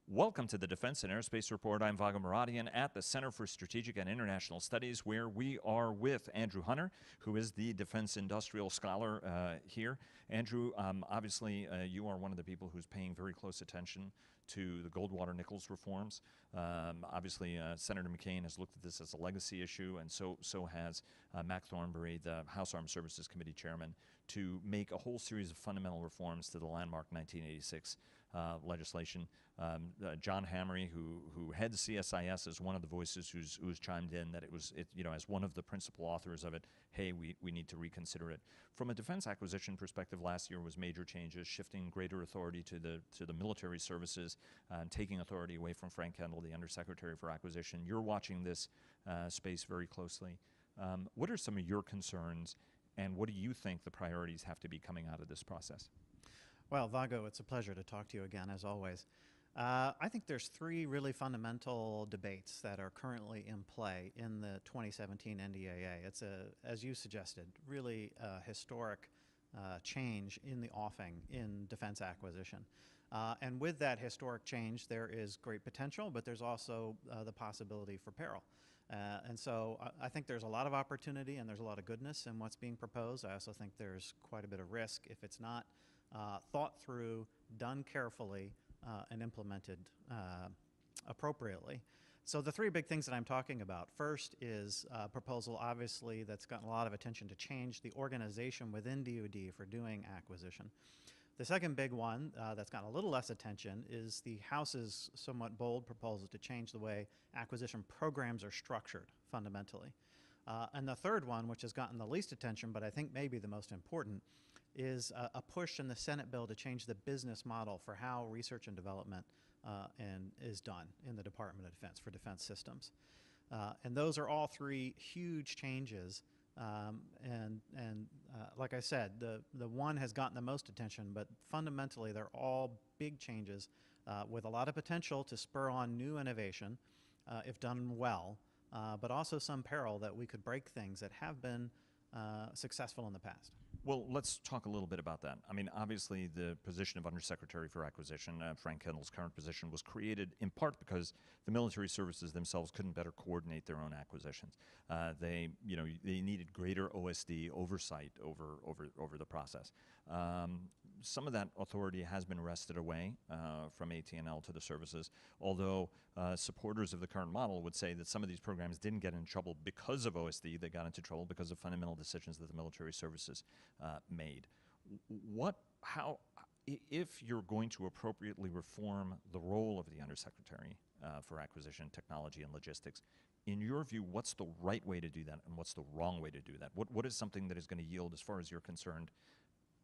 Welcome to the Defense and Aerospace Report. I'm Vago Muradian at the Center for Strategic and International Studies, where we are with Andrew Hunter, who is the Defense Industrial Scholar here. Andrew, obviously, you are one of the people who's paying very close attention to the Goldwater-Nichols reforms. Obviously, Senator McCain has looked at this as a legacy issue, and so has Mac Thornberry, the House Armed Services Committee chairman, to make a whole series of fundamental reforms to the landmark 1986 legislation. John Hamry, who heads CSIS, is one of the voices who's chimed in that it was, as one of the principal authors of it, hey, we need to reconsider it. From a defense acquisition perspective, last year was major changes, shifting greater authority to the military services, taking authority away from Frank Kendall, the Undersecretary for Acquisition. You're watching this space very closely. What are some of your concerns, and what do you think the priorities have to be coming out of this process? Well, Vago, it's a pleasure to talk to you again, as always. I think there's three really fundamental debates that are currently in play in the 2017 NDAA. It's, as you suggested, really a historic change in the offing in defense acquisition. And with that historic change, there is great potential, but there's also the possibility for peril. And so I think there's a lot of opportunity and there's a lot of goodness in what's being proposed. I also think there's quite a bit of risk if it's not thought through, done carefully, and implemented appropriately. So the three big things that I'm talking about. First is a proposal, obviously, that's gotten a lot of attention to change the organization within DoD for doing acquisition. The second big one that's gotten a little less attention is the House's somewhat bold proposal to change the way acquisition programs are structured fundamentally. And the third one, which has gotten the least attention, but I think maybe the most important, is a push in the Senate bill to change the business model for how research and development is done in the Department of Defense for defense systems. And those are all three huge changes. Like I said, the one has gotten the most attention, but fundamentally they're all big changes with a lot of potential to spur on new innovation if done well, but also some peril that we could break things that have been successful in the past. Well, let's talk a little bit about that. I mean, obviously, the position of Undersecretary for Acquisition, Frank Kendall's current position, was created in part because the military services themselves couldn't better coordinate their own acquisitions. They needed greater OSD oversight over the process. Some of that authority has been wrested away from AT&L to the services, although supporters of the current model would say that some of these programs didn't get in trouble because of OSD. They got into trouble because of fundamental decisions that the military services made. If you're going to appropriately reform the role of the Undersecretary for Acquisition, Technology, and Logistics, in your view, what's the right way to do that and what's the wrong way to do that? What is something that is going to yield, as far as you're concerned,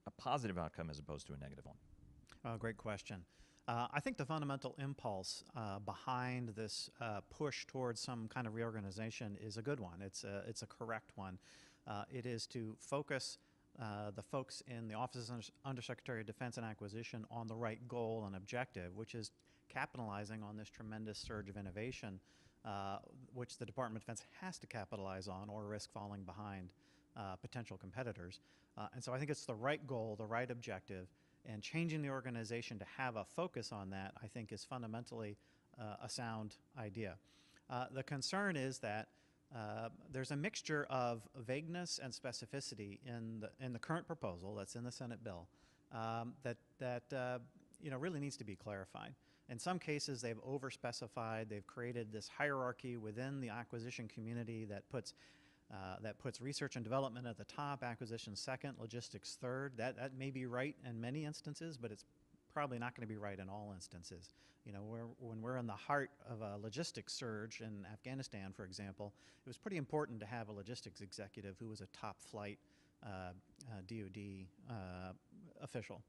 a positive outcome as opposed to a negative one? Great question. I think the fundamental impulse behind this push towards some kind of reorganization is a good one. It's a correct one. It is to focus the folks in the Office of Undersecretary of Defense and Acquisition on the right goal and objective, which is capitalizing on this tremendous surge of innovation, which the Department of Defense has to capitalize on or risk falling behind potential competitors. And so I think it's the right goal, the right objective, and changing the organization to have a focus on that, I think, is fundamentally a sound idea. The concern is that there's a mixture of vagueness and specificity in the current proposal that's in the Senate bill that really needs to be clarified. In some cases, they've overspecified. They've created this hierarchy within the acquisition community that puts research and development at the top, acquisition second, logistics third. That may be right in many instances, but it's probably not going to be right in all instances. When we're in the heart of a logistics surge in Afghanistan, for example, it was pretty important to have a logistics executive who was a top flight DoD official.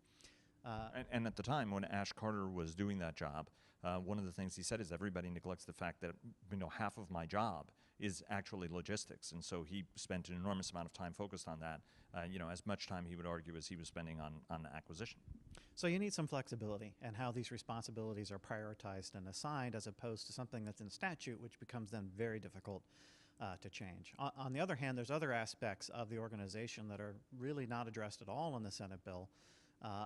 And at the time when Ash Carter was doing that job, one of the things he said is everybody neglects the fact that half of my job is actually logistics, and so he spent an enormous amount of time focused on that. As much time, he would argue, as he was spending on acquisition. So you need some flexibility in how these responsibilities are prioritized and assigned, as opposed to something that's in statute, which becomes then very difficult to change. On the other hand, there's other aspects of the organization that are really not addressed at all in the Senate bill.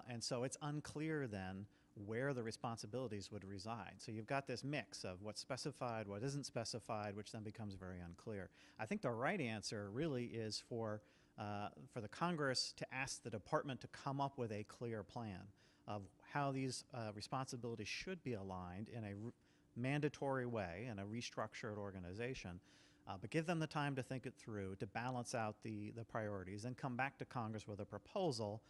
And so it's unclear then where the responsibilities would reside. So you've got this mix of what's specified, what isn't specified, which then becomes very unclear. I think the right answer really is for the Congress to ask the department to come up with a clear plan of how these responsibilities should be aligned in a mandatory way in a restructured organization, but give them the time to think it through, to balance out the priorities, and come back to Congress with a proposal.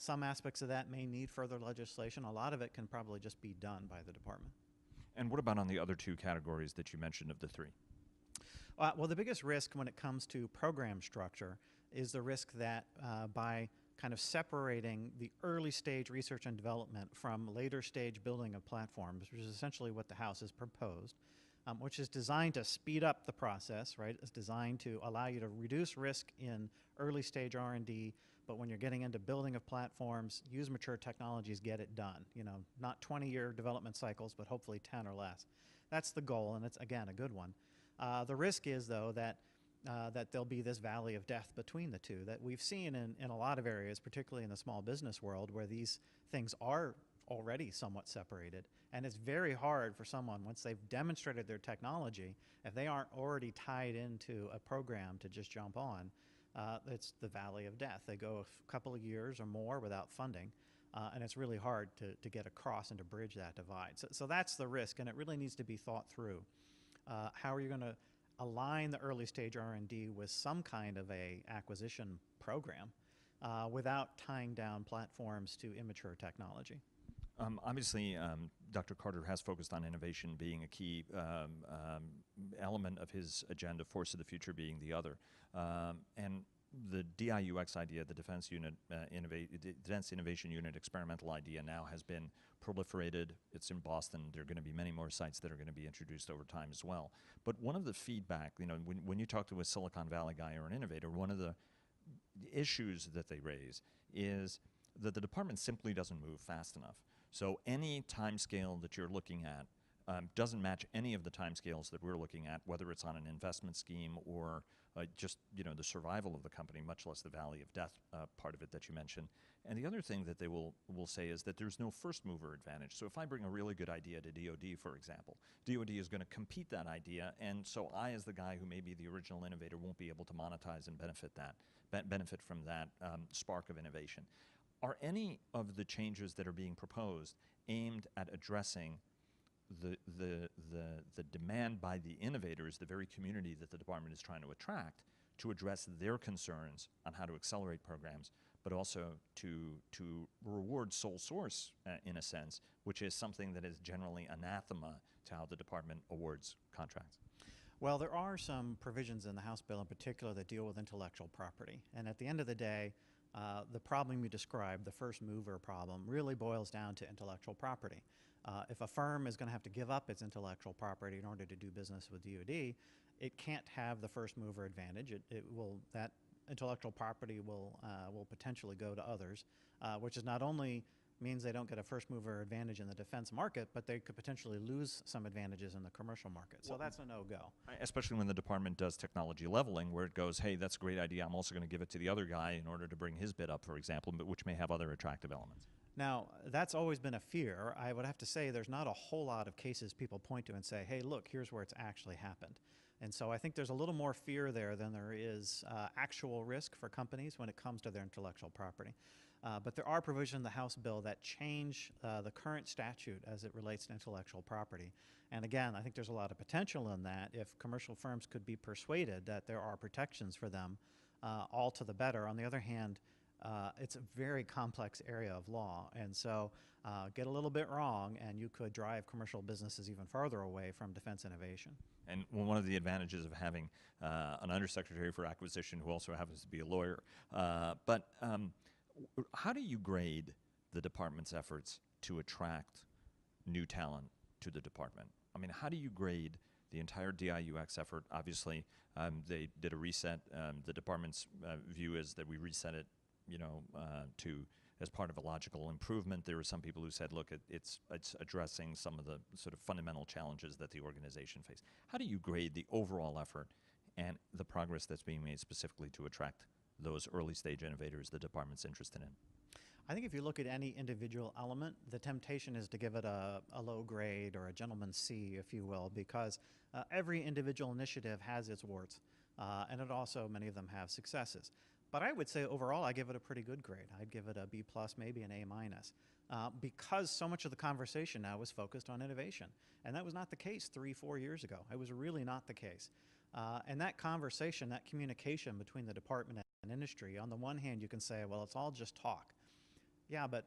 Some aspects of that may need further legislation. A lot of it can probably just be done by the department. And what about on the other two categories that you mentioned of the three? Well, the biggest risk when it comes to program structure is the risk that by kind of separating the early stage research and development from later stage building of platforms, which is essentially what the House has proposed, which is designed to speed up the process, right? It's designed to allow you to reduce risk in early stage R&D, but when you're getting into building of platforms, use mature technologies, get it done. You know, not 20-year development cycles, but hopefully 10 or less. That's the goal, and it's, again, a good one. The risk is, though, that there'll be this valley of death between the two that we've seen in a lot of areas, particularly in the small business world, where these things are already somewhat separated. And it's very hard for someone, once they've demonstrated their technology, if they aren't already tied into a program to just jump on, it's the valley of death. They go a couple of years or more without funding, and it's really hard to get across and to bridge that divide. So that's the risk, and it really needs to be thought through. How are you going to align the early stage R&D with some kind of a acquisition program without tying down platforms to immature technology? Obviously, Dr. Carter has focused on innovation being a key element of his agenda, force of the future being the other. And the DIUX idea, the Defense Innovation Unit experimental idea, now has been proliferated. It's in Boston. There are going to be many more sites that are going to be introduced over time as well. But one of the feedback, you know, when you talk to a Silicon Valley guy or an innovator, one of the issues that they raise is that the department simply doesn't move fast enough. So any time scale that you're looking at doesn't match any of the timescales that we're looking at, whether it's on an investment scheme or just the survival of the company, much less the valley of death part of it that you mentioned. And the other thing that they will say is that there's no first mover advantage. So if I bring a really good idea to DoD, for example, DoD is going to compete that idea, and so I, as the guy who may be the original innovator, won't be able to monetize and benefit from that spark of innovation. Are any of the changes that are being proposed aimed at addressing the demand by the innovators, the very community that the department is trying to attract, to address their concerns on how to accelerate programs, but also to reward sole source in a sense, which is something that is generally anathema to how the department awards contracts? Well, there are some provisions in the House bill in particular that deal with intellectual property. And at the end of the day, the problem you described, the first mover problem, really boils down to intellectual property. If a firm is going to have to give up its intellectual property in order to do business with DoD, it can't have the first mover advantage. That intellectual property will potentially go to others, which is not only means they don't get a first mover advantage in the defense market, but they could potentially lose some advantages in the commercial market. So that's a no-go. Especially when the department does technology leveling, where it goes, hey, that's a great idea, I'm also going to give it to the other guy in order to bring his bid up, for example, but which may have other attractive elements. Now, that's always been a fear. I would have to say there's not a whole lot of cases people point to and say, hey, look, here's where it's actually happened. And so I think there's a little more fear there than there is actual risk for companies when it comes to their intellectual property. But there are provisions in the House bill that change the current statute as it relates to intellectual property. And again, I think there's a lot of potential in that if commercial firms could be persuaded that there are protections for them, all to the better. On the other hand, it's a very complex area of law. And so get a little bit wrong and you could drive commercial businesses even farther away from defense innovation. And one of the advantages of having an undersecretary for acquisition who also happens to be a lawyer. But how do you grade the department's efforts to attract new talent to the department? I mean, how do you grade the entire DIUX effort? Obviously, they did a reset. The department's view is that we reset it, as part of a logical improvement. There were some people who said, look, it's addressing some of the sort of fundamental challenges that the organization faced. How do you grade the overall effort and the progress that's being made specifically to attract those early stage innovators the department's interested in? I think if you look at any individual element, the temptation is to give it a low grade or a gentleman's C, if you will, because every individual initiative has its warts, and it also, many of them have successes. But I would say overall, I give it a pretty good grade. I'd give it a B plus, maybe an A minus, because so much of the conversation now is focused on innovation. And that was not the case 3-4 years ago. It was really not the case. And that conversation, that communication between the department and industry, on the one hand, you can say, well, it's all just talk. Yeah, but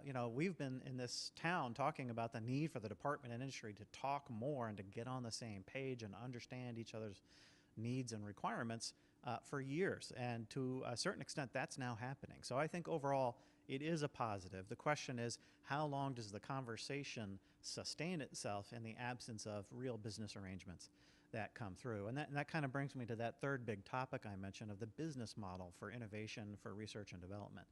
you know, we've been in this town talking about the need for the department and industry to talk more and to get on the same page and understand each other's needs and requirements for years. And to a certain extent, that's now happening. So I think overall, it is a positive. The question is, how long does the conversation sustain itself in the absence of real business arrangements that come through? And that kind of brings me to that third big topic I mentioned of the business model for innovation, for research and development.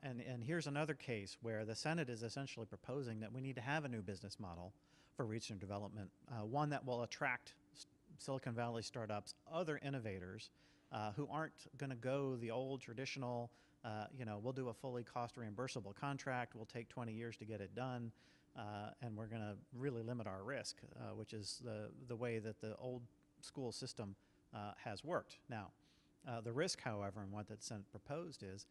And here's another case where the Senate is essentially proposing that we need to have a new business model for research and development, one that will attract Silicon Valley startups, other innovators who aren't going to go the old traditional, you know, we'll do a fully cost reimbursable contract, we'll take 20 years to get it done, and we're going to really limit our risk, which is the way that the old school system has worked. Now, the risk, however, and what the Senate proposed is,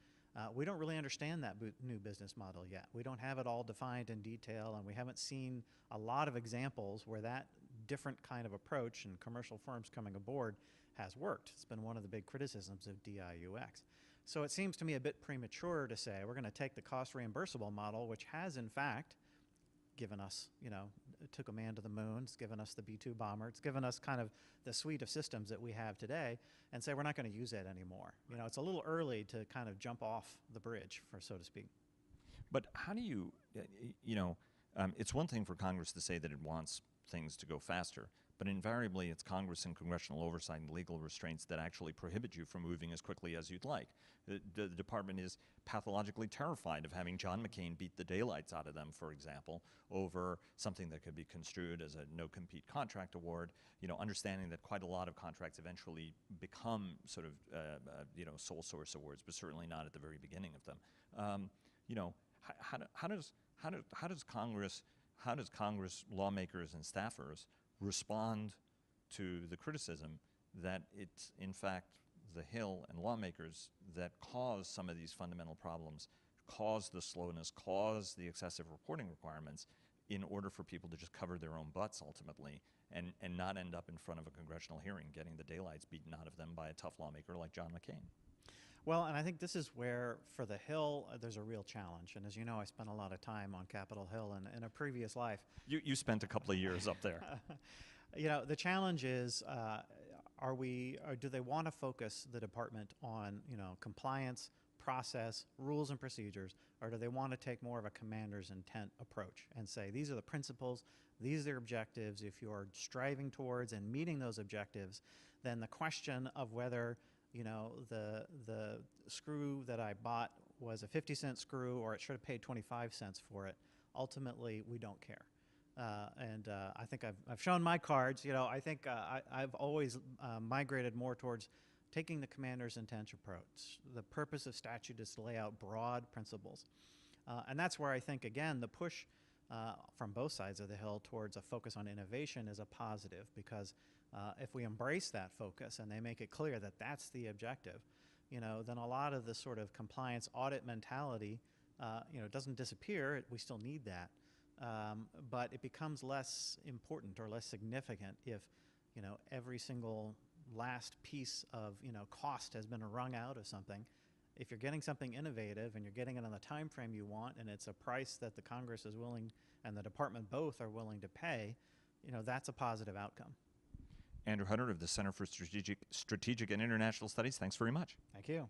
we don't really understand that new business model yet. We don't have it all defined in detail, and we haven't seen a lot of examples where that different kind of approach and commercial firms coming aboard has worked. It's been one of the big criticisms of DIUX. So it seems to me a bit premature to say we're going to take the cost reimbursable model, which has in fact given us, you know, it took a man to the moon, it's given us the B-2 bomber, it's given us kind of the suite of systems that we have today, and say we're not going to use that anymore. You know, it's a little early to kind of jump off the bridge, so to speak. But how do you, you know, it's one thing for Congress to say that it wants things to go faster, but invariably it's Congress and congressional oversight and legal restraints that actually prohibit you from moving as quickly as you'd like. The department is pathologically terrified of having John McCain beat the daylights out of them, for example, over something that could be construed as a no-compete contract award, you know, understanding that quite a lot of contracts eventually become sort of, you know, sole source awards, but certainly not at the very beginning of them. You know, how does Congress, lawmakers and staffers respond to the criticism that it's in fact the Hill and lawmakers that cause some of these fundamental problems, cause the slowness, cause the excessive reporting requirements in order for people to just cover their own butts ultimately and not end up in front of a congressional hearing getting the daylights beaten out of them by a tough lawmaker like John McCain? Well, and I think this is where, for the Hill, there's a real challenge. And as you know, I spent a lot of time on Capitol Hill in a previous life. You spent a couple of years up there. You know, the challenge is, do they want to focus the department on, you know, compliance, process, rules and procedures, or do they want to take more of a commander's intent approach and say, these are the principles, these are their objectives. If you're striving towards and meeting those objectives, then the question of whether, you know, the screw that I bought was a 50-cent screw or it should have paid 25 cents for it, ultimately we don't care. I think I've shown my cards. You know, I think I've always migrated more towards taking the commander's intent approach. The purpose of statute is to lay out broad principles. And that's where I think, again, the push from both sides of the Hill towards a focus on innovation is a positive, because if we embrace that focus and they make it clear that that's the objective, you know, then a lot of the sort of compliance audit mentality, you know, doesn't disappear. We still need that. But it becomes less important or less significant if, you know, every single last piece of, you know, cost has been wrung out of something. If you're getting something innovative and you're getting it on the time frame you want, and it's a price that the Congress is willing and the department both are willing to pay, you know, that's a positive outcome. Andrew Hunter of the Center for Strategic and International Studies, thanks very much. Thank you.